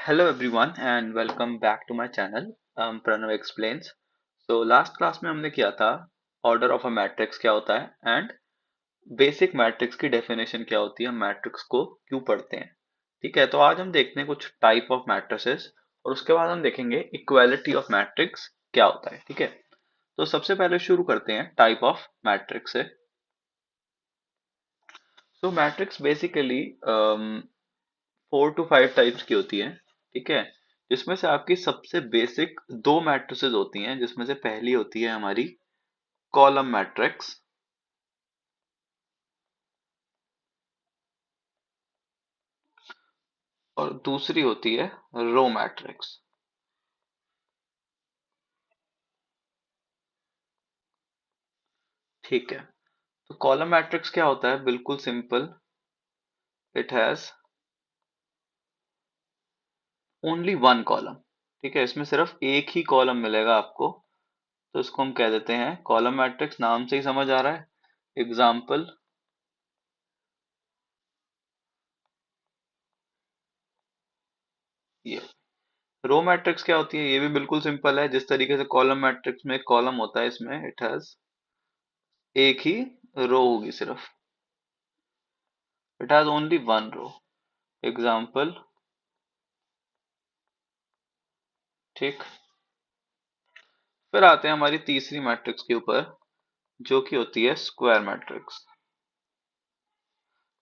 Hello everyone and welcome back to my channel Pranav Explains। So last class में हमने किया था order of a matrix क्या होता है एंड बेसिक मैट्रिक्स की डेफिनेशन क्या होती है, मैट्रिक्स को क्यों पढ़ते हैं। ठीक है, तो आज हम देखते हैं कुछ टाइप ऑफ मैट्रिसेस और उसके बाद हम देखेंगे इक्वालिटी ऑफ मैट्रिक्स क्या होता है। ठीक है, तो सबसे पहले शुरू करते हैं टाइप ऑफ मैट्रिक्स से। तो मैट्रिक्स बेसिकली 4 to 5 टाइप्स की होती है। ठीक है, जिसमें से आपकी सबसे बेसिक दो मैट्रिसेस होती हैं, जिसमें से पहली होती है हमारी कॉलम मैट्रिक्स और दूसरी होती है रो मैट्रिक्स। ठीक है, तो कॉलम मैट्रिक्स क्या होता है, बिल्कुल simple. It has only one column. ठीक है, इसमें सिर्फ एक ही कॉलम मिलेगा आपको, तो इसको हम कह देते हैं कॉलम मैट्रिक्स। नाम से ही समझ आ रहा है। एग्जाम्पल, ये रो मैट्रिक्स क्या होती है, ये भी बिल्कुल सिंपल है। जिस तरीके से कॉलम मैट्रिक्स में एक कॉलम होता है, इसमें इट हैज एक ही रो होगी सिर्फ। It has only one row. Example, ठीक। फिर आते हैं हमारी तीसरी मैट्रिक्स के ऊपर, जो कि होती है स्क्वायर मैट्रिक्स।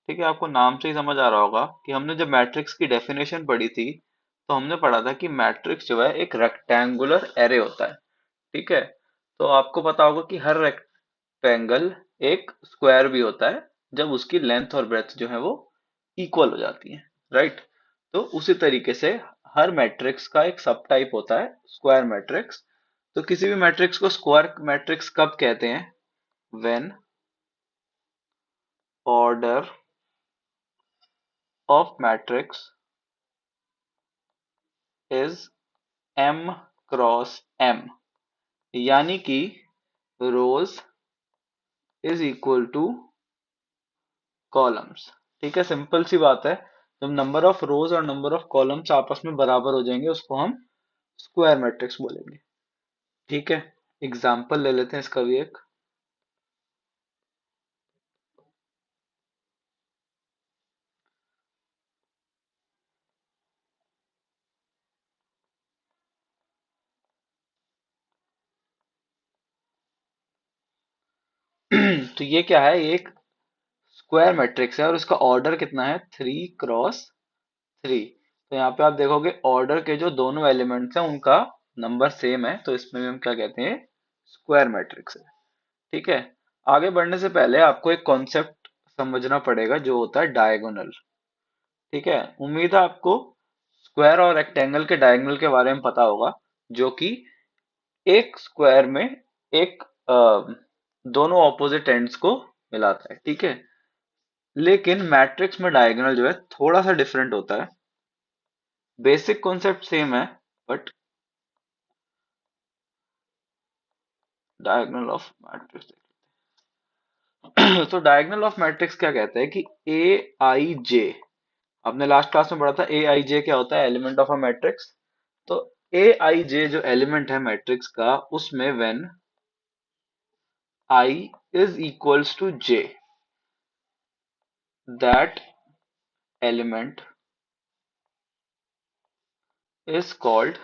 ठीक है, आपको नाम से ही समझ आ रहा होगा कि हमने जब मैट्रिक्स की डेफिनेशन पढ़ी थी, तो हमने पढ़ा था कि मैट्रिक्स जो है एक रेक्टेंगुलर एरे होता है। ठीक है, तो आपको पता होगा कि हर रेक्टेंगल एक स्क्वायर भी होता है जब उसकी लेंथ और ब्रेथ जो है वो इक्वल हो जाती है, राइट। तो उसी तरीके से हर मैट्रिक्स का एक सब टाइप होता है स्क्वायर मैट्रिक्स। तो किसी भी मैट्रिक्स को स्क्वायर मैट्रिक्स कब कहते हैं, when order of matrix is m cross m, यानी कि रोज इज इक्वल टू कॉलम्स। ठीक है, सिंपल सी बात है। जब नंबर ऑफ रोज और नंबर ऑफ कॉलम्स आपस में बराबर हो जाएंगे, उसको हम स्क्वायर मैट्रिक्स बोलेंगे। ठीक है, एग्जाम्पल ले लेते हैं इसका भी एक। तो ये क्या है, ये एक स्क्वायर मैट्रिक्स है और इसका ऑर्डर कितना है, 3 क्रॉस 3। तो यहाँ पे आप देखोगे ऑर्डर के जो दोनों एलिमेंट्स हैं उनका नंबर सेम है, तो इसमें भी हम क्या कहते हैं, स्क्वायर मैट्रिक्स है। ठीक है, आगे बढ़ने से पहले आपको एक कॉन्सेप्ट समझना पड़ेगा जो होता है डायगोनल। ठीक है, उम्मीद है आपको स्क्वायर और रेक्टेंगल के डायगोनल के बारे में पता होगा, जो कि एक स्क्वायर में एक दोनों ऑपोजिट एंड्स को मिलाता है। ठीक है, लेकिन मैट्रिक्स में डायगोनल जो है थोड़ा सा डिफरेंट होता है। बेसिक कॉन्सेप्ट सेम है, बट डायगोनल ऑफ मैट्रिक्स तो डायगोनल ऑफ मैट्रिक्स क्या कहता है कि ए आई जे, आपने लास्ट क्लास में पढ़ा था ए आई जे क्या होता है, एलिमेंट ऑफ अ मैट्रिक्स। तो ए आई जे जो एलिमेंट है मैट्रिक्स का, उसमें when I is equals to J, that element is called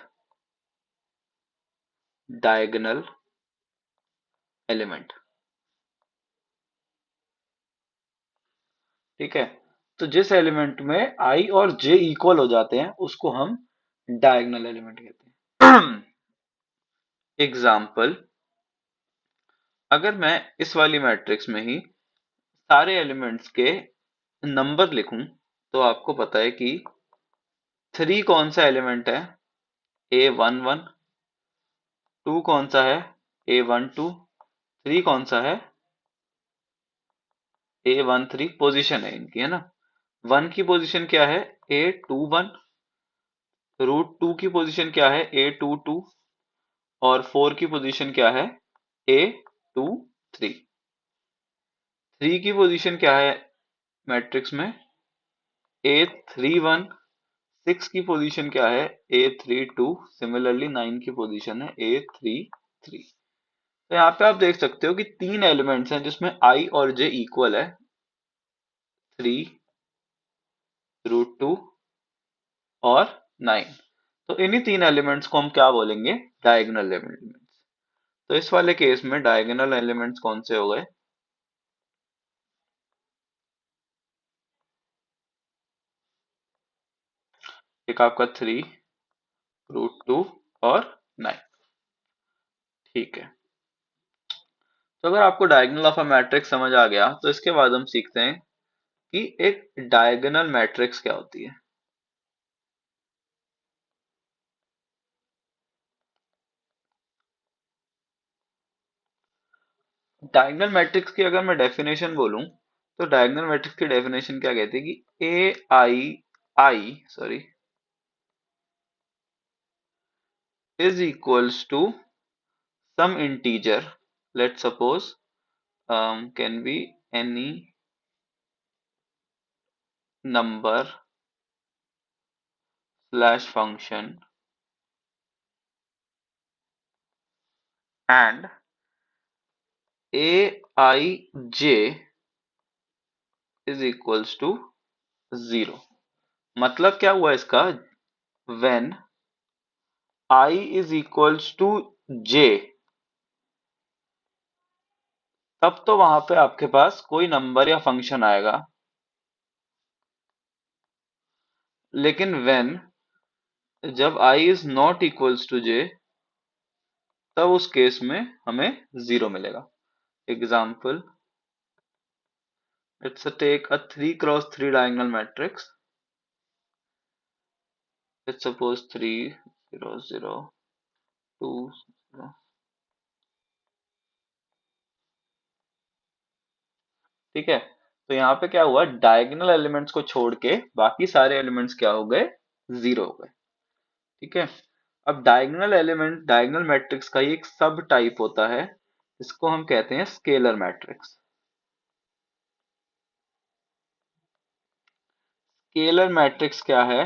diagonal element. ठीक है, तो जिस एलिमेंट में आई और जे इक्वल हो जाते हैं उसको हम डायगोनल एलिमेंट कहते हैं। एग्जाम्पल, अगर मैं इस वाली मैट्रिक्स में ही सारे एलिमेंट्स के नंबर लिखूं, तो आपको पता है कि 3 कौन सा एलिमेंट है, A11। 2 कौन सा है, A12। 3 कौन सा है, A13। पोजीशन है इनकी, है ना। 1 की पोजीशन क्या है, A21। √2 की पोजीशन क्या है, A22। और 4 की पोजीशन क्या है, A23। 3 की पोजीशन क्या है मैट्रिक्स में, A31। 6 की पोजीशन क्या है, A32। सिमिलरली 9 की पोजीशन है A33। तो यहाँ पे आप देख सकते हो कि तीन एलिमेंट्स हैं जिसमें I और J इक्वल है, 3 √2 और 9। तो इन्हीं तीन एलिमेंट्स को हम क्या बोलेंगे, डायगोनल एलिमेंट्स। तो इस वाले केस में डायगोनल एलिमेंट्स कौन से हो गए, एक आपका 3 √2 और 9। ठीक है। तो अगर आपको डायगोनल ऑफ अ मैट्रिक्स समझ आ गया तो इसके बाद हम सीखते हैं कि एक डायगोनल मैट्रिक्स क्या होती है। डायगोनल मैट्रिक्स की अगर मैं डेफिनेशन बोलूं तो डायगोनल मैट्रिक्स की डेफिनेशन क्या कहती है कि A I I sorry is equals to some integer, let suppose can be any number slash function and A I J is equals to 0। मतलब क्या हुआ इसका, when I is equals to J, तब तो वहां पे आपके पास कोई नंबर या फंक्शन आएगा। लेकिन when जब I is not equals to J, तब उस केस में हमें 0 मिलेगा। Example, let's take a 3 × 3 diagonal matrix, let's suppose 3 0 0 2 0। ठीक है। तो यहाँ पे क्या हुआ, डायगोनल एलिमेंट्स को छोड़ के बाकी सारे एलिमेंट्स क्या हो गए, 0 हो गए। ठीक है। अब डायगोनल एलिमेंट डायगोनल मैट्रिक्स का ही एक सब टाइप होता है, इसको हम कहते हैं स्केलर मैट्रिक्स। स्केलर मैट्रिक्स क्या है,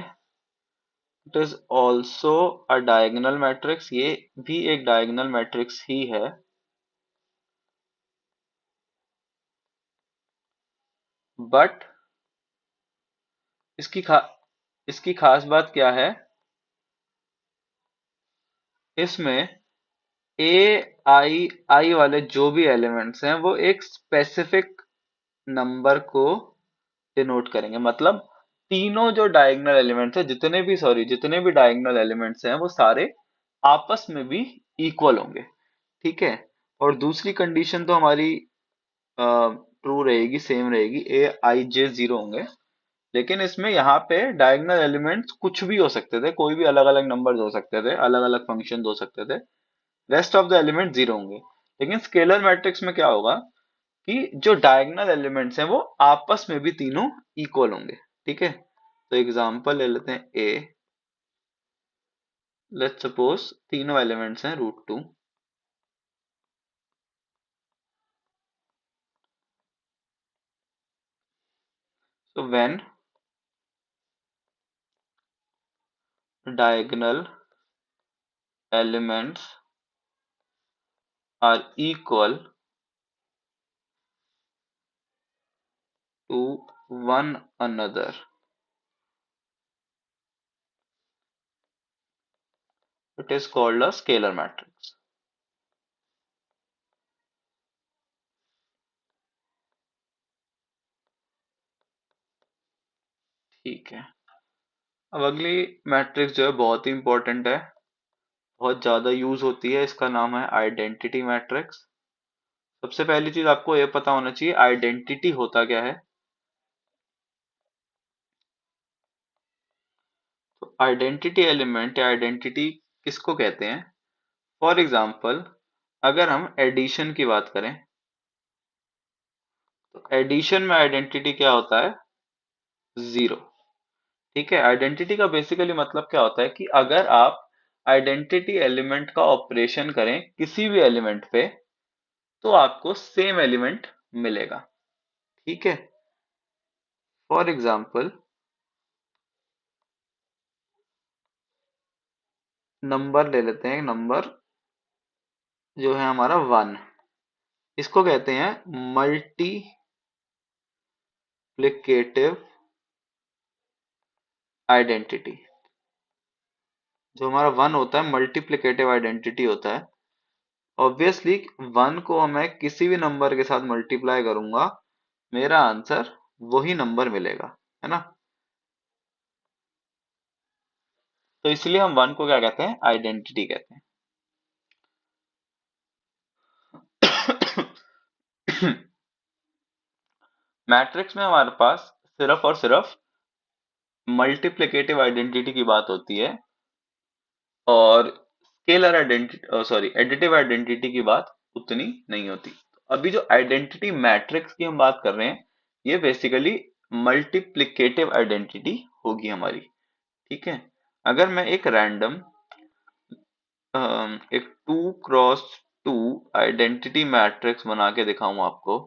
it is also a diagonal matrix, ये भी एक डायगोनल मैट्रिक्स ही है, बट इसकी खा इसकी खास बात क्या है, इसमें ए आई आई वाले जो भी एलिमेंट्स हैं वो एक स्पेसिफिक नंबर को डिनोट करेंगे। मतलब तीनों जो डायगोनल एलिमेंट्स है, जितने भी डायगोनल एलिमेंट्स हैं वो सारे आपस में भी इक्वल होंगे। ठीक है। और दूसरी कंडीशन तो हमारी ट्रू रहेगी, सेम रहेगी, ए आई जे 0 होंगे। लेकिन इसमें यहाँ पे डायगोनल एलिमेंट्स कुछ भी हो सकते थे, कोई भी अलग अलग नंबर्स हो सकते थे, अलग अलग फंक्शंस हो सकते थे, रेस्ट ऑफ द एलिमेंट 0 होंगे। लेकिन स्केलर मैट्रिक्स में क्या होगा कि जो डायगोनल एलिमेंट्स हैं वो आपस में भी तीनों इक्वल होंगे। ठीक है। तो एग्जांपल ले लेते हैं ए, लेट्स सपोज तीनों एलिमेंट्स हैं √2। So when diagonal elements are equal to one another, it is called a scalar matrix। ठीक है। अब अगली मैट्रिक्स जो है बहुत ही इंपॉर्टेंट है, बहुत ज्यादा यूज होती है, इसका नाम है आइडेंटिटी मैट्रिक्स। सबसे पहली चीज आपको यह पता होना चाहिए आइडेंटिटी होता क्या है। तो आइडेंटिटी एलिमेंट या आइडेंटिटी किसको कहते हैं, फॉर एग्जाम्पल अगर हम एडिशन की बात करें तो एडिशन में आइडेंटिटी क्या होता है, 0। ठीक है। आइडेंटिटी का बेसिकली मतलब क्या होता है कि अगर आप आइडेंटिटी एलिमेंट का ऑपरेशन करें किसी भी एलिमेंट पे तो आपको सेम एलिमेंट मिलेगा। ठीक है। फॉर एग्जाम्पल नंबर ले लेते हैं, नंबर जो है हमारा 1। इसको कहते हैं मल्टीप्लिकेटिव आइडेंटिटी। जो हमारा 1 होता है मल्टीप्लिकेटिव आइडेंटिटी होता है। ऑब्वियसली 1 को मैं किसी भी नंबर के साथ मल्टीप्लाई करूंगा, मेरा आंसर वही नंबर मिलेगा, है ना। तो इसलिए हम 1 को क्या कहते हैं, आइडेंटिटी कहते हैं। मैट्रिक्स में हमारे पास सिर्फ और सिर्फ मल्टीप्लिकेटिव आइडेंटिटी की बात होती है, और scalar identity, sorry, additive identity की बात उतनी नहीं होती। अभी जो आइडेंटिटी मैट्रिक्स की हम बात कर रहे हैं, ये बेसिकली मल्टीप्लिकेटिव आइडेंटिटी होगी हमारी। ठीक है। अगर मैं एक रैंडम एक 2x2 आइडेंटिटी मैट्रिक्स बना के दिखाऊं आपको,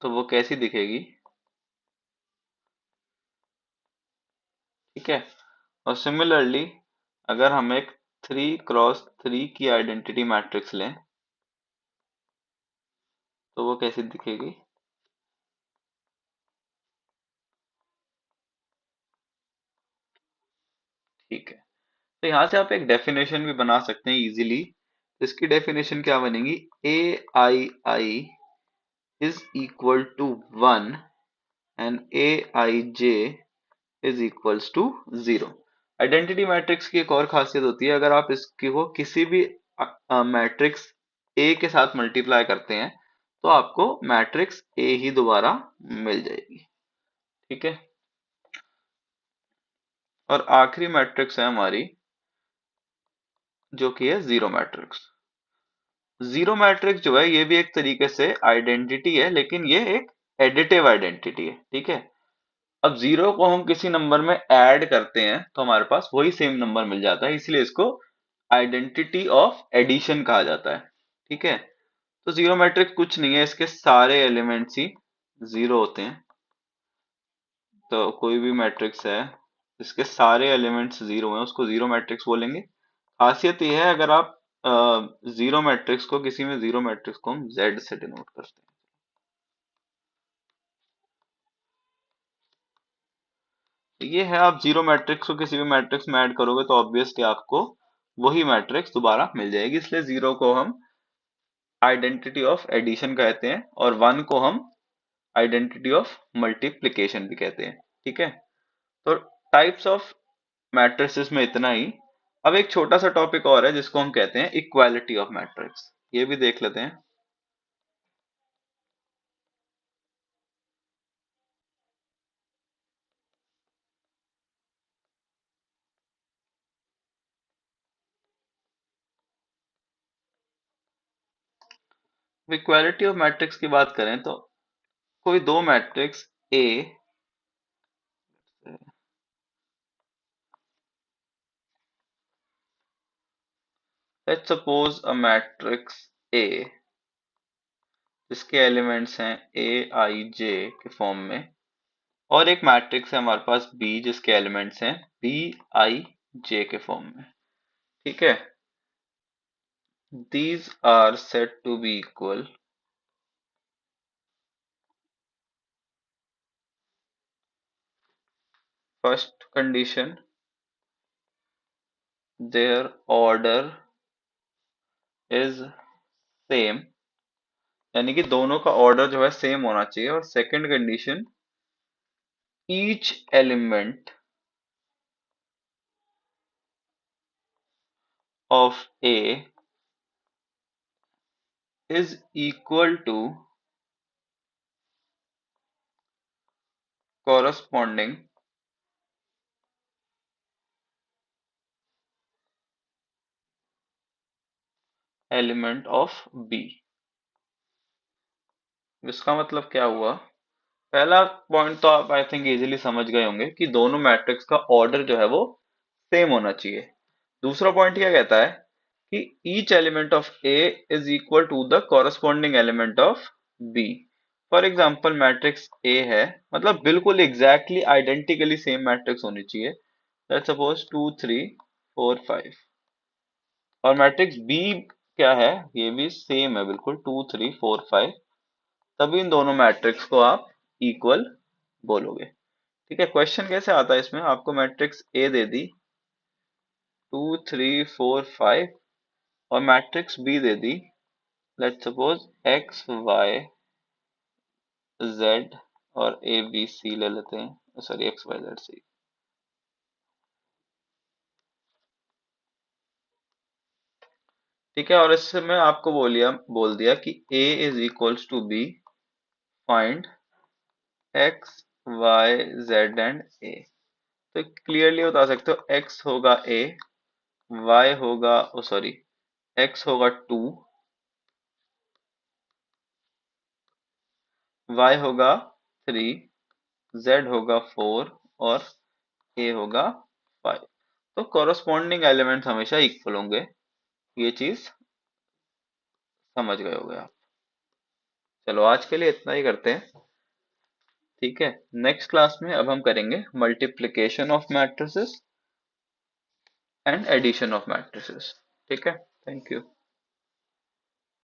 तो वो कैसी दिखेगी। ठीक है। और सिमिलरली अगर हम एक 3x3 की आइडेंटिटी मैट्रिक्स लें, तो वो कैसी दिखेगी। ठीक है। तो यहाँ से आप एक डेफिनेशन भी बना सकते हैं इजीली। इसकी डेफिनेशन क्या बनेगी, A I I is equal to 1 and A I J is equals to 0। Identity matrix की एक और खासियत होती है, अगर आप इसकी को किसी भी मैट्रिक्स ए के साथ मल्टीप्लाई करते हैं, तो आपको मैट्रिक्स ए ही दोबारा मिल जाएगी। ठीक है। और आखिरी मैट्रिक्स है हमारी, जो कि है जीरो मैट्रिक्स। जीरो मैट्रिक्स जो है ये भी एक तरीके से आइडेंटिटी है, लेकिन ये एक एडिटिव आइडेंटिटी है। ठीक है। अब जीरो को हम किसी नंबर में ऐड करते हैं तो हमारे पास वही सेम नंबर मिल जाता है, इसलिए इसको आइडेंटिटी ऑफ एडिशन कहा जाता है। ठीक है। तो जीरो मैट्रिक्स कुछ नहीं है, इसके सारे एलिमेंट्स ही जीरो होते हैं। तो कोई भी मैट्रिक्स है इसके सारे एलिमेंट्स जीरो हैं, उसको जीरो मैट्रिक्स बोलेंगे। खासियत यह है, अगर आप जीरो मैट्रिक्स को किसी में जीरो मैट्रिक्स को हम जेड से डिनोट करते हैं। तो ये है, आप जीरो मैट्रिक्स को किसी भी मैट्रिक्स में ऐड करोगे तो ऑब्वियसली आपको वही मैट्रिक्स दोबारा मिल जाएगी, इसलिए जीरो को हम आइडेंटिटी ऑफ एडिशन कहते हैं, और वन को हम आइडेंटिटी ऑफ मल्टीप्लिकेशन भी कहते हैं। ठीक है। तो टाइप्स ऑफ मैट्रिसेस में इतना ही। अब एक छोटा सा टॉपिक और है जिसको हम कहते हैं इक्वालिटी ऑफ मैट्रिक्स, ये भी देख लेते हैं। इक्वालिटी ऑफ मैट्रिक्स की बात करें तो कोई दो matrix A, let's suppose a matrix A जिसके एलिमेंट्स हैं ए आई जे के फॉर्म में, और एक मैट्रिक्स है हमारे पास बी जिसके एलिमेंट्स हैं बी आई जे के फॉर्म में। ठीक है। these are said to be equal first condition, their order is same, यानी कि दोनों का ऑर्डर जो है सेम होना चाहिए। और second condition, each element of A is equal to corresponding element of B. इसका मतलब क्या हुआ, पहला पॉइंट तो आप आई थिंक इजीली समझ गए होंगे कि दोनों मैट्रिक्स का ऑर्डर जो है वो सेम होना चाहिए। दूसरा पॉइंट क्या कहता है कि each element of A is equal to the corresponding element of B. For example matrix A है, मतलब बिल्कुल एग्जैक्टली आइडेंटिकली सेम मैट्रिक्स होनी चाहिए। Let's suppose 2 3 4 5। और मैट्रिक्स बी क्या है, ये भी सेम है बिल्कुल 2 3 4 5। तभी इन दोनों मैट्रिक्स को आप इक्वल बोलोगे। ठीक है, क्वेश्चन कैसे आता है इसमें, आपको मैट्रिक्स ए दे दी 2 3 4 5 और मैट्रिक्स बी दे दी लेट्स सपोज XYZ और ABC ले लेते हैं, सॉरी XYZ। ठीक है, और इससे मैं आपको बोल दिया कि A is equals to B, find XYZ and A। तो क्लियरली बता सकते हो X होगा A, Y होगा सॉरी X होगा 2, Y होगा 3, Z होगा 4 और A होगा 5। तो कॉरस्पॉन्डिंग एलिमेंट्स हमेशा इक्वल होंगे, ये चीज समझ गए होगे आप। चलो आज के लिए इतना ही करते हैं। ठीक है, नेक्स्ट क्लास में अब हम करेंगे multiplication of matrices and addition of matrices. ठीक है, थैंक यू।